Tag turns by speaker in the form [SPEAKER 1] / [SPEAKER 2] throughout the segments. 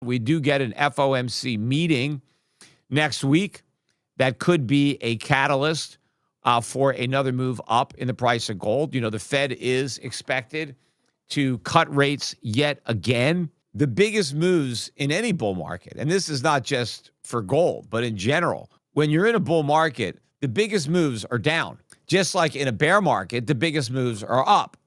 [SPEAKER 1] We do get an FOMC meeting next week that could be a catalyst for another move up in the price of gold. You know, the Fed is expected to cut rates yet again. The biggest moves in any bull market, and this is not just for gold, but in general, when you're in a bull market, the biggest moves are down. Just like in a bear market, the biggest moves are up.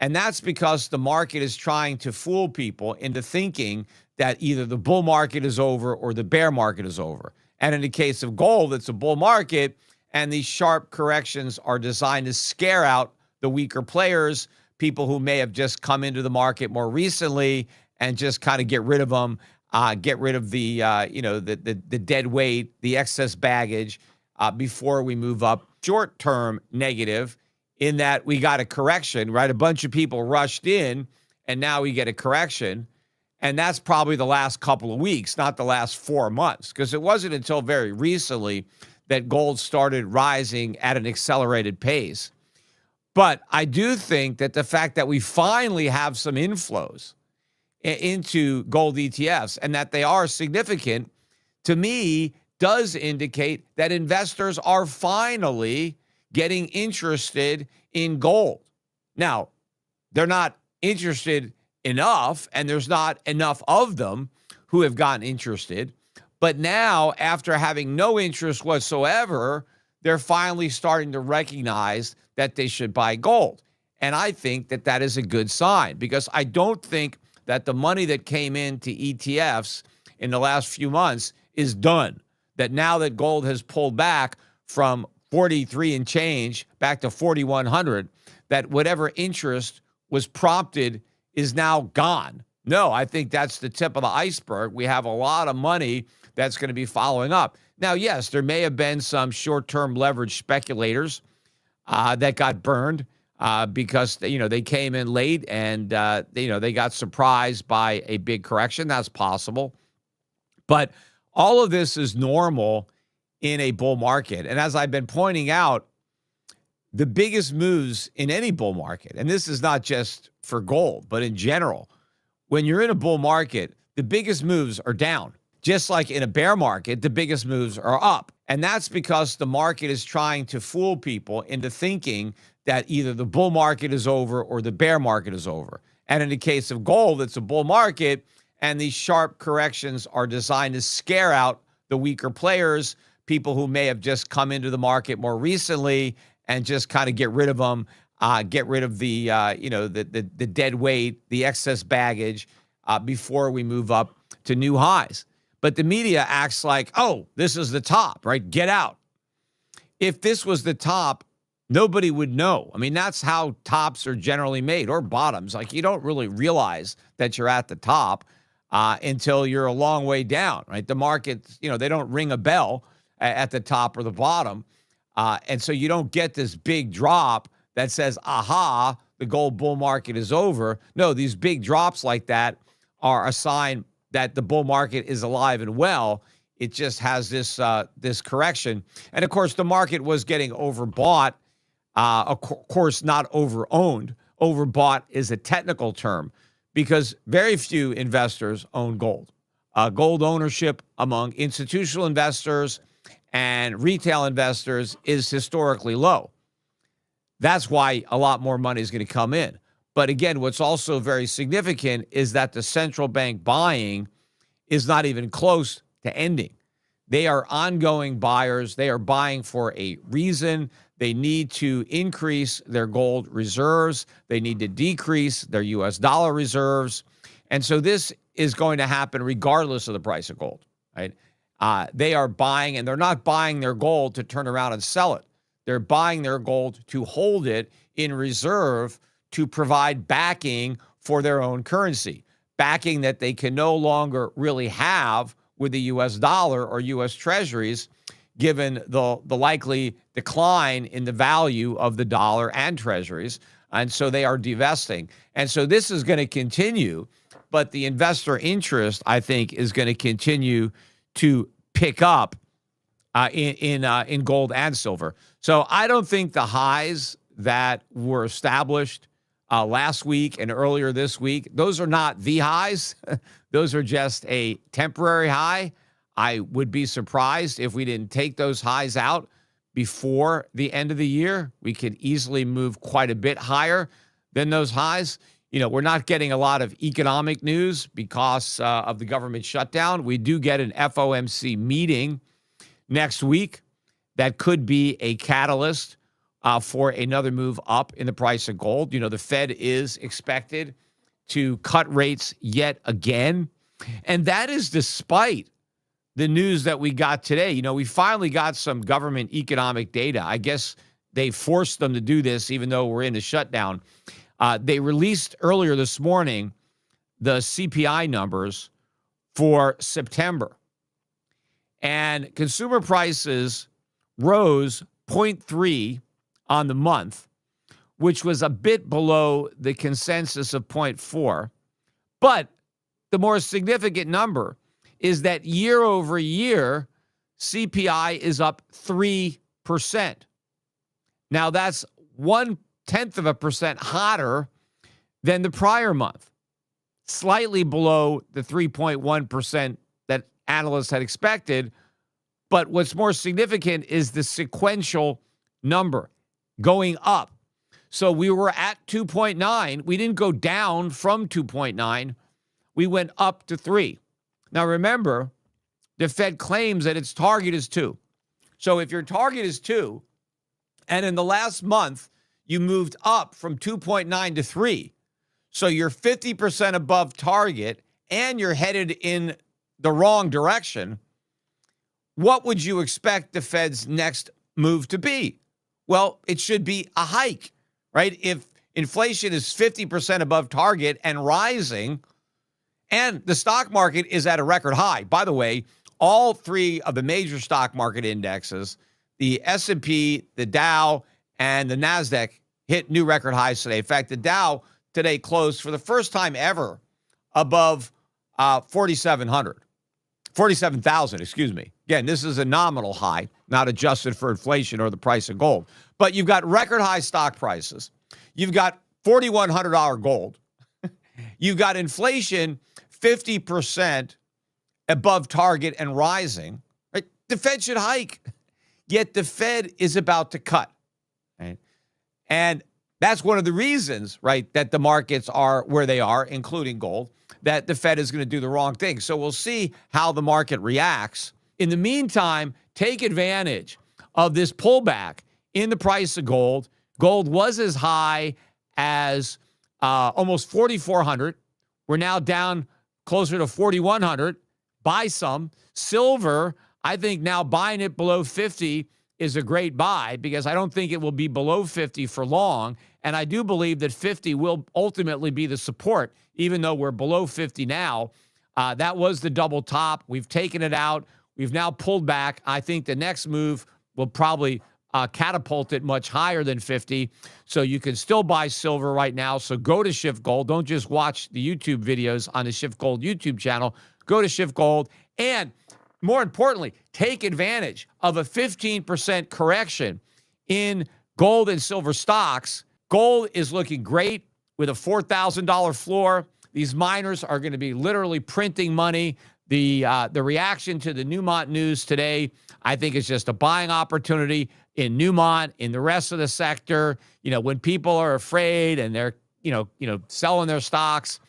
[SPEAKER 1] And that's because the market is trying to fool people into thinking that either the bull market is over or the bear market is over. And in the case of gold, it's a bull market, and these sharp corrections are designed to scare out the weaker players, people who may have just come into the market more recently, and just kind of get rid of them, get rid of the dead weight, the excess baggage before we move up. Short-term negative in that we got a correction, right? A bunch of people rushed in, and now we get a correction. And that's probably the last couple of weeks, not the last 4 months, because it wasn't until very recently that gold started rising at an accelerated pace. But I do think that the fact that we finally have some inflows into gold ETFs and that they are significant, to me, does indicate that investors are finally getting interested in gold. Now, they're not interested enough, and there's not enough of them who have gotten interested. But now, after having no interest whatsoever, they're finally starting to recognize that they should buy gold. And I think that that is a good sign, because I don't think that the money that came into ETFs in the last few months is done. That now that gold has pulled back from 43 and change back to 4,100, that whatever interest was prompted is now gone. No, I think that's the tip of the iceberg. We have a lot of money that's going to be following up. Now, yes, there may have been some short-term leverage speculators that got burned because they came in late and they got surprised by a big correction. That's possible. But all of this is normal in a bull market. And as I've been pointing out, the biggest moves in any bull market, and this is not just for gold, but in general, when you're in a bull market, the biggest moves are down. Just like in a bear market, the biggest moves are up. And that's because the market is trying to fool people into thinking that either the bull market is over or the bear market is over. And in the case of gold, it's a bull market, and these sharp corrections are designed to scare out the weaker players, people who may have just come into the market more recently, and just kind of get rid of them, get rid of the dead weight, the excess baggage before we move up to new highs. But the media acts like, oh, this is the top, right? Get out. If this was the top, nobody would know. I mean, that's how tops are generally made, or bottoms. Like, you don't really realize that you're at the top until you're a long way down, right? The markets, they don't ring a bell at the top or the bottom. And so you don't get this big drop that says, aha, the gold bull market is over. No, these big drops like that are a sign that the bull market is alive and well. It just has this correction. And of course, the market was getting overbought. Of course, not overowned. Overbought is a technical term because very few investors own gold. Gold ownership among institutional investors and retail investors is historically low. That's why a lot more money is going to come in. But again, what's also very significant is that the central bank buying is not even close to ending. They are ongoing buyers. They are buying for a reason. They need to increase their gold reserves. They need to decrease their U.S. dollar reserves. And so this is going to happen regardless of the price of gold, right? They are buying, and they're not buying their gold to turn around and sell it. They're buying their gold to hold it in reserve to provide backing for their own currency, backing that they can no longer really have with the U.S. dollar or U.S. treasuries, given the likely decline in the value of the dollar and treasuries. And so they are divesting. And so this is going to continue, but the investor interest, I think, is going to continue to pick up in gold and silver. So I don't think the highs that were established last week and earlier this week. Those are not the highs. Those are just a temporary high. I would be surprised if we didn't take those highs out before the end of the year. We could easily move quite a bit higher than those highs. We're not getting a lot of economic news because of the government shutdown. We do get an FOMC meeting next week that could be a catalyst for another move up in the price of gold. The Fed is expected to cut rates yet again. And that is despite the news that we got today. We finally got some government economic data. I guess they forced them to do this even though we're in a shutdown. They released earlier this morning the CPI numbers for September. And consumer prices rose 0.3 on the month, which was a bit below the consensus of 0.4. But the more significant number is that year over year, CPI is up 3%. Now, that's 0.1% hotter than the prior month, slightly below the 3.1% that analysts had expected. But what's more significant is the sequential number going up. So we were at 2.9. We didn't go down from 2.9. We went up to 3. Now, remember, the Fed claims that its target is 2. So if your target is 2, and in the last month, you moved up from 2.9 to 3, so you're 50% above target and you're headed in the wrong direction, what would you expect the Fed's next move to be? Well, it should be a hike, right? If inflation is 50% above target and rising, and the stock market is at a record high. By the way, all three of the major stock market indexes, the S&P, the Dow, and the NASDAQ, hit new record highs today. In fact, the Dow today closed for the first time ever above 47,000, excuse me. Again, this is a nominal high, not adjusted for inflation or the price of gold. But you've got record high stock prices. You've got $4,100 gold. You've got inflation 50% above target and rising. Right? The Fed should hike, yet the Fed is about to cut. Right? And that's one of the reasons, right, that the markets are where they are, including gold, that the Fed is going to do the wrong thing. So we'll see how the market reacts. In the meantime, take advantage of this pullback in the price of gold. Gold was as high as almost 4,400. We're now down closer to 4,100. Buy some. Silver, I think now buying it below 50 is a great buy because I don't think it will be below 50 for long. And I do believe that 50 will ultimately be the support, even though we're below 50 now. That was the double top. We've taken it out. We've now pulled back. I think the next move will probably catapult it much higher than 50. So you can still buy silver right now. So go to Schiff Gold. Don't just watch the YouTube videos on the Schiff Gold YouTube channel. Go to Schiff Gold. And more importantly, take advantage of a 15% correction in gold and silver stocks. Gold is looking great with a $4,000 floor. These miners are going to be literally printing money. The reaction to the Newmont news today, I think, is just a buying opportunity in Newmont, in the rest of the sector. When people are afraid and they're, selling their stocks,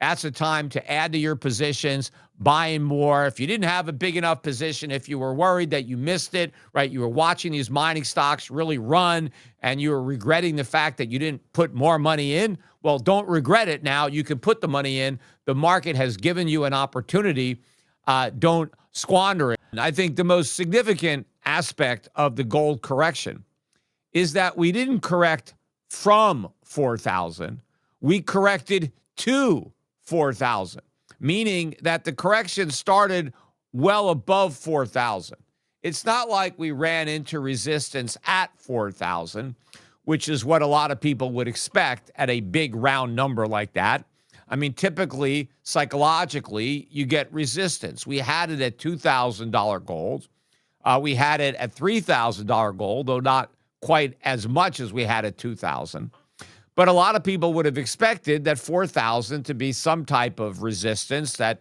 [SPEAKER 1] that's the time to add to your positions, buying more. If you didn't have a big enough position, if you were worried that you missed it, right, you were watching these mining stocks really run and you were regretting the fact that you didn't put more money in, well, don't regret it now. You can put the money in. The market has given you an opportunity. Don't squander it. And I think the most significant aspect of the gold correction is that we didn't correct from 4,000. We corrected to 4,000, meaning that the correction started well above 4,000. It's not like we ran into resistance at 4,000, which is what a lot of people would expect at a big round number like that. I mean, typically, psychologically, you get resistance. We had it at $2,000 gold. We had it at $3,000 gold, though not quite as much as we had at 2,000. But a lot of people would have expected that 4,000 to be some type of resistance that,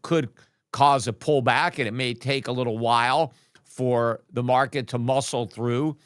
[SPEAKER 1] could cause a pullback, and it may take a little while for the market to muscle through